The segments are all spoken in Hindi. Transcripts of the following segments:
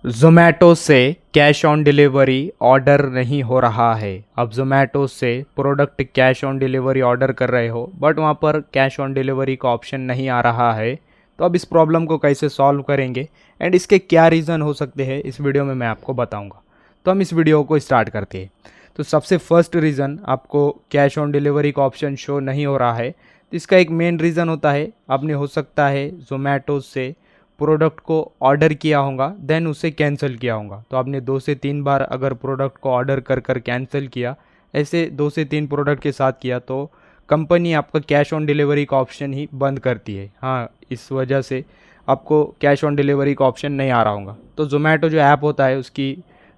ज़ोमैटो से कैश ऑन डिलीवरी ऑर्डर नहीं हो रहा है। अब ज़ोमैटो से product cash on delivery order कर रहे हो बट वहाँ पर कैश ऑन डिलीवरी का ऑप्शन नहीं आ रहा है। तो अब इस प्रॉब्लम को कैसे सॉल्व करेंगे एंड इसके क्या रीज़न हो सकते हैं इस वीडियो में मैं आपको बताऊंगा। तो हम इस वीडियो को स्टार्ट करते हैं। तो सबसे फर्स्ट रीज़न आपको कैश ऑन डिलीवरी का ऑप्शन शो नहीं हो रहा है। तो इसका एक मेन रीज़न होता है आपने हो सकता है ज़ोमैटो से प्रोडक्ट को ऑर्डर किया होगा देन उसे कैंसिल किया होगा। तो आपने 2 से 3 बार अगर प्रोडक्ट को ऑर्डर कर कर कैंसिल किया, ऐसे 2 से 3 प्रोडक्ट के साथ किया, तो कंपनी आपका कैश ऑन डिलीवरी का ऑप्शन ही बंद करती है। हाँ, इस वजह से आपको कैश ऑन डिलीवरी का ऑप्शन नहीं आ रहा होगा। तो ज़ोमैटो जो ऐप होता है उसकी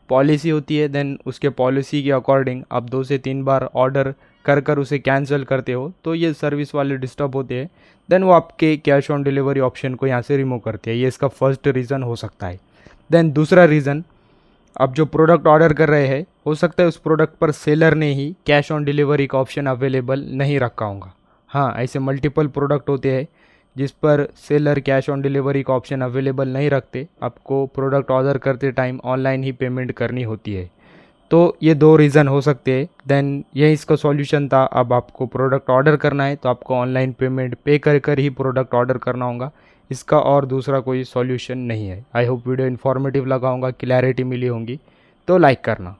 पॉलिसी होती है, देन उसके पॉलिसी के अकॉर्डिंग आप 2 से 3 बार ऑर्डर कर कर उसे कैंसिल करते हो तो ये सर्विस वाले डिस्टर्ब होते हैं। देन वो आपके कैश ऑन डिलीवरी ऑप्शन को यहाँ से रिमूव करते हैं। ये इसका फर्स्ट रीज़न हो सकता है। देन दूसरा रीज़न, आप जो प्रोडक्ट ऑर्डर कर रहे हैं हो सकता है उस प्रोडक्ट पर सेलर ने ही कैश ऑन डिलीवरी का ऑप्शन अवेलेबल नहीं रखा होगा। हाँ, ऐसे मल्टीपल प्रोडक्ट होते हैं जिस पर सेलर कैश ऑन डिलीवरी का ऑप्शन अवेलेबल नहीं रखते। आपको प्रोडक्ट ऑर्डर करते टाइम ऑनलाइन ही पेमेंट करनी होती है। तो ये 2 रीज़न हो सकते हैं। देन ये इसका सॉल्यूशन था। अब आपको प्रोडक्ट ऑर्डर करना है तो आपको ऑनलाइन पेमेंट पे कर कर ही प्रोडक्ट ऑर्डर करना होगा। इसका और दूसरा कोई सॉल्यूशन नहीं है। आई होप वीडियो इन्फॉर्मेटिव लगा होगा, क्लैरिटी मिली होगी। तो लाइक करना।